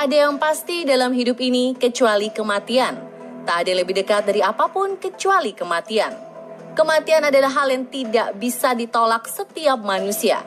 ada yang pasti dalam hidup ini kecuali kematian. Tak ada yang lebih dekat dari apapun kecuali kematian. Kematian adalah hal yang tidak bisa ditolak setiap manusia.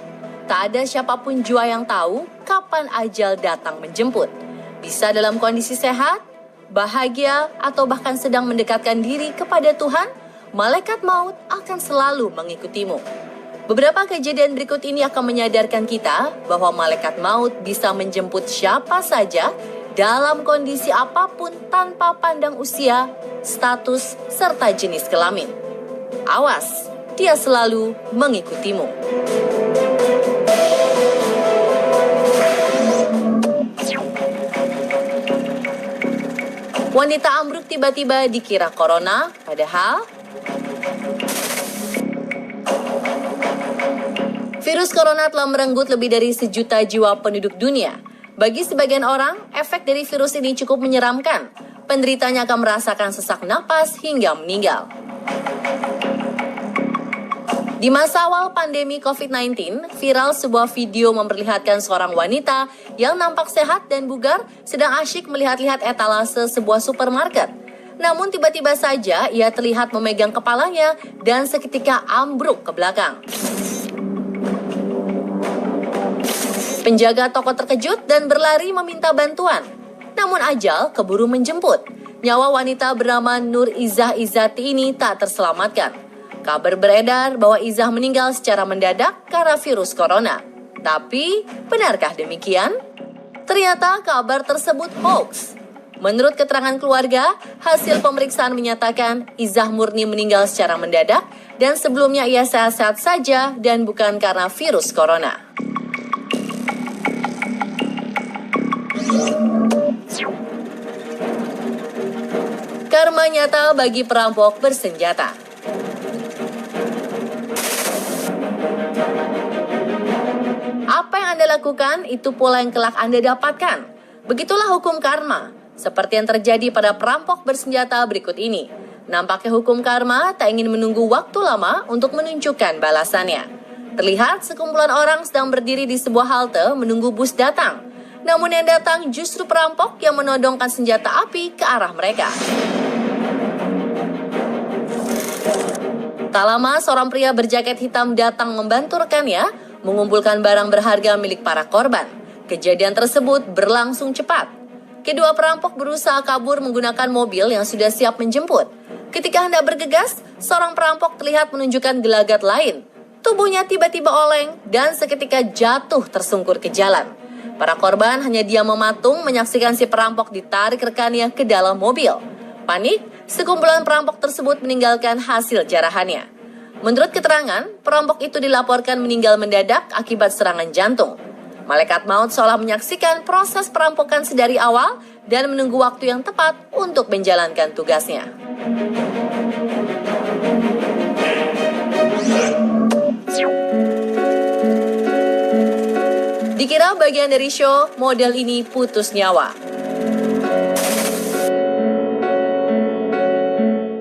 Tak ada siapapun jua yang tahu kapan ajal datang menjemput. Bisa dalam kondisi sehat, bahagia, atau bahkan sedang mendekatkan diri kepada Tuhan, malaikat maut akan selalu mengikutimu. Beberapa kejadian berikut ini akan menyadarkan kita bahwa malaikat maut bisa menjemput siapa saja dalam kondisi apapun tanpa pandang usia, status, serta jenis kelamin. Awas, dia selalu mengikutimu. Wanita ambruk tiba-tiba dikira corona, padahal virus corona telah merenggut lebih dari 1 juta jiwa penduduk dunia. Bagi sebagian orang, efek dari virus ini cukup menyeramkan. Penderitanya akan merasakan sesak napas hingga meninggal. Di masa awal pandemi COVID-19, viral sebuah video memperlihatkan seorang wanita yang nampak sehat dan bugar sedang asyik melihat-lihat etalase sebuah supermarket. Namun tiba-tiba saja ia terlihat memegang kepalanya dan seketika ambruk ke belakang. Penjaga toko terkejut dan berlari meminta bantuan. Namun ajal keburu menjemput. Nyawa wanita bernama Nur Izzah Izzati ini tak terselamatkan. Kabar beredar bahwa Izzah meninggal secara mendadak karena virus corona. Tapi, benarkah demikian? Ternyata kabar tersebut hoax. Menurut keterangan keluarga, hasil pemeriksaan menyatakan Izzah murni meninggal secara mendadak dan sebelumnya ia sehat-sehat saja dan bukan karena virus corona. Karma nyata bagi perampok bersenjata. Apa yang Anda lakukan, itu pula yang kelak Anda dapatkan. Begitulah hukum karma, seperti yang terjadi pada perampok bersenjata berikut ini. Nampaknya hukum karma tak ingin menunggu waktu lama untuk menunjukkan balasannya. Terlihat sekumpulan orang sedang berdiri di sebuah halte menunggu bus datang. Namun yang datang justru perampok yang menodongkan senjata api ke arah mereka. Tak lama, seorang pria berjaket hitam datang membantu rekannya mengumpulkan barang berharga milik para korban. Kejadian tersebut berlangsung cepat. Kedua perampok berusaha kabur menggunakan mobil yang sudah siap menjemput. Ketika hendak bergegas, seorang perampok terlihat menunjukkan gelagat lain. Tubuhnya tiba-tiba oleng dan seketika jatuh tersungkur ke jalan. Para korban hanya diam mematung menyaksikan si perampok ditarik rekannya ke dalam mobil. Panik, sekumpulan perampok tersebut meninggalkan hasil jarahannya. Menurut keterangan, perampok itu dilaporkan meninggal mendadak akibat serangan jantung. Malaikat maut seolah menyaksikan proses perampokan sedari awal dan menunggu waktu yang tepat untuk menjalankan tugasnya. Dikira bagian dari show, model ini putus nyawa.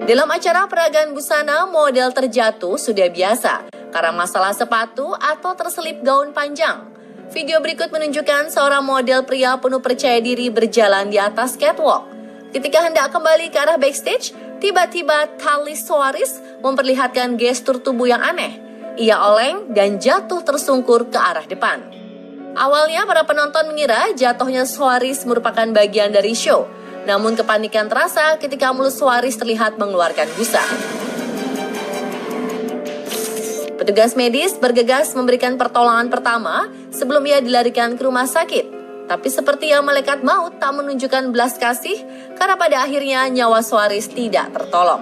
Dalam acara peragaan busana, model terjatuh sudah biasa karena masalah sepatu atau terselip gaun panjang. Video berikut menunjukkan seorang model pria penuh percaya diri berjalan di atas catwalk. Ketika hendak kembali ke arah backstage, tiba-tiba Thalys Suarez memperlihatkan gestur tubuh yang aneh. Ia oleng dan jatuh tersungkur ke arah depan. Awalnya para penonton mengira jatuhnya Suarez merupakan bagian dari show. Namun kepanikan terasa ketika mulut Suarez terlihat mengeluarkan busa. Petugas medis bergegas memberikan pertolongan pertama sebelum ia dilarikan ke rumah sakit. Tapi seperti yang malaikat maut tak menunjukkan belas kasih karena pada akhirnya nyawa Suarez tidak tertolong.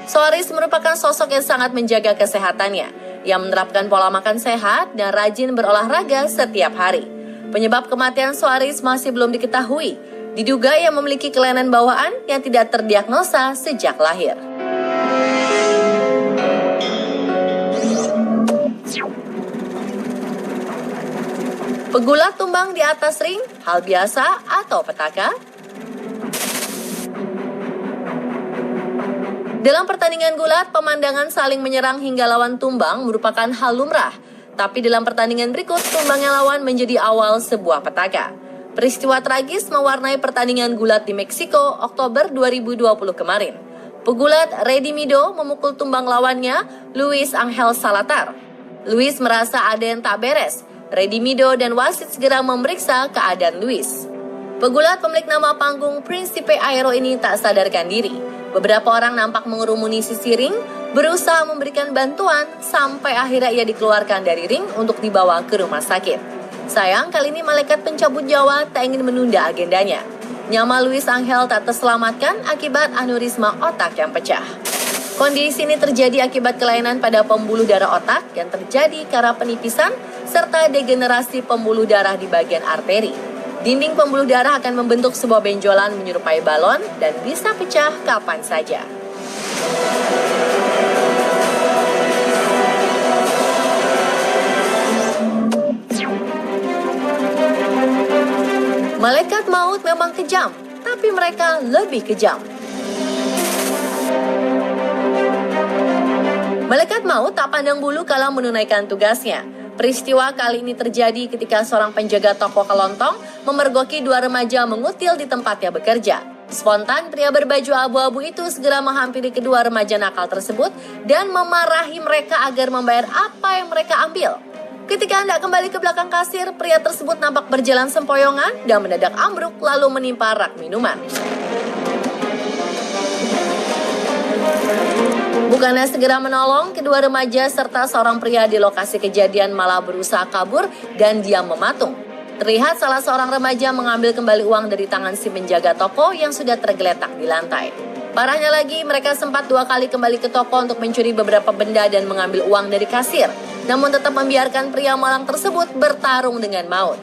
Suarez merupakan sosok yang sangat menjaga kesehatannya. Ia menerapkan pola makan sehat dan rajin berolahraga setiap hari. Penyebab kematian Suarez masih belum diketahui. Diduga ia memiliki kelainan bawaan yang tidak terdiagnosa sejak lahir. Pegulat tumbang di atas ring, hal biasa atau petaka? Dalam pertandingan gulat, pemandangan saling menyerang hingga lawan tumbang merupakan hal lumrah. Tapi dalam pertandingan berikut, tumbangnya lawan menjadi awal sebuah petaka. Peristiwa tragis mewarnai pertandingan gulat di Meksiko Oktober 2020 kemarin. Pegulat Redimido memukul tumbang lawannya, Luis Angel Salazar. Luis merasa ada yang tak beres. Redimido dan wasit segera memeriksa keadaan Luis. Pegulat pemilik nama panggung Príncipe Aero ini tak sadarkan diri. Beberapa orang nampak mengerumuni sisi ring, berusaha memberikan bantuan sampai akhirnya ia dikeluarkan dari ring untuk dibawa ke rumah sakit. Sayang, kali ini malaikat pencabut nyawa tak ingin menunda agendanya. Nyawa Luis Angel tak terselamatkan akibat aneurisma otak yang pecah. Kondisi ini terjadi akibat kelainan pada pembuluh darah otak yang terjadi karena penipisan serta degenerasi pembuluh darah di bagian arteri. Dinding pembuluh darah akan membentuk sebuah benjolan menyerupai balon dan bisa pecah kapan saja. Malaikat maut memang kejam, tapi mereka lebih kejam. Malaikat maut tak pandang bulu kala menunaikan tugasnya. Peristiwa kali ini terjadi ketika seorang penjaga toko kelontong memergoki dua remaja mengutil di tempatnya bekerja. Spontan, pria berbaju abu-abu itu segera menghampiri kedua remaja nakal tersebut dan memarahi mereka agar membayar apa yang mereka ambil. Ketika hendak kembali ke belakang kasir, pria tersebut nampak berjalan sempoyongan dan mendadak ambruk lalu menimpa rak minuman. Bukannya segera menolong, kedua remaja serta seorang pria di lokasi kejadian malah berusaha kabur dan diam mematung. Terlihat salah seorang remaja mengambil kembali uang dari tangan si penjaga toko yang sudah tergeletak di lantai. Parahnya lagi, mereka sempat 2 kali kembali ke toko untuk mencuri beberapa benda dan mengambil uang dari kasir, namun tetap membiarkan pria malang tersebut bertarung dengan maut.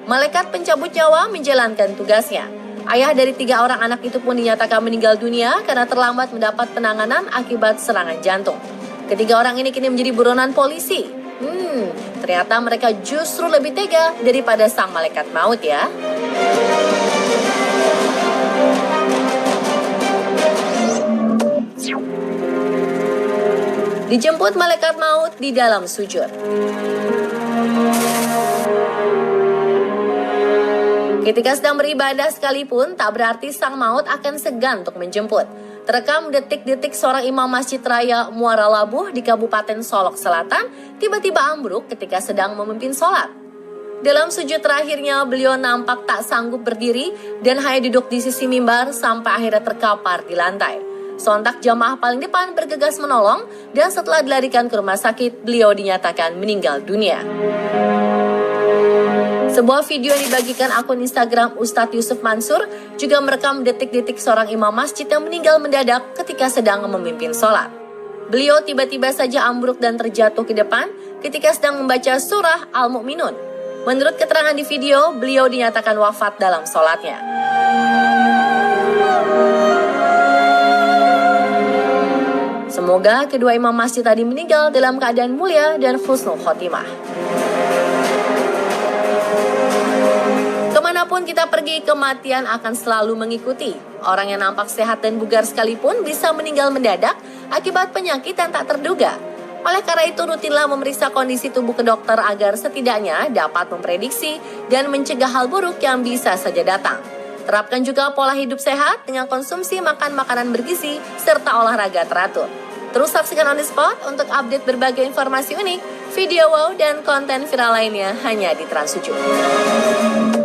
Malaikat pencabut nyawa menjalankan tugasnya. Ayah dari 3 orang anak itu pun dinyatakan meninggal dunia karena terlambat mendapat penanganan akibat serangan jantung. Ketiga orang ini kini menjadi buronan polisi. Ternyata mereka justru lebih tega daripada sang malaikat maut ya. Dijemput malaikat maut di dalam sujud. Ketika sedang beribadah sekalipun, tak berarti sang maut akan segan untuk menjemput. Terekam detik-detik seorang imam Masjid Raya Muara Labuh di Kabupaten Solok Selatan tiba-tiba ambruk ketika sedang memimpin sholat. Dalam sujud terakhirnya, beliau nampak tak sanggup berdiri dan hanya duduk di sisi mimbar sampai akhirnya terkapar di lantai. Sontak jamaah paling depan bergegas menolong dan setelah dilarikan ke rumah sakit, beliau dinyatakan meninggal dunia. Sebuah video yang dibagikan akun Instagram Ustadz Yusuf Mansur juga merekam detik-detik seorang imam masjid yang meninggal mendadak ketika sedang memimpin sholat. Beliau tiba-tiba saja ambruk dan terjatuh ke depan ketika sedang membaca surah Al-Mu'minun. Menurut keterangan di video, beliau dinyatakan wafat dalam sholatnya. Semoga kedua imam masjid tadi meninggal dalam keadaan mulia dan husnul khotimah. Kemanapun kita pergi, kematian akan selalu mengikuti. Orang yang nampak sehat dan bugar sekalipun bisa meninggal mendadak akibat penyakit yang tak terduga. Oleh karena itu, rutinlah memeriksa kondisi tubuh ke dokter agar setidaknya dapat memprediksi dan mencegah hal buruk yang bisa saja datang. Terapkan juga pola hidup sehat dengan konsumsi makan makanan bergizi serta olahraga teratur. Terus saksikan On The Spot untuk update berbagai informasi unik, video wow, dan konten viral lainnya hanya di Trans 7.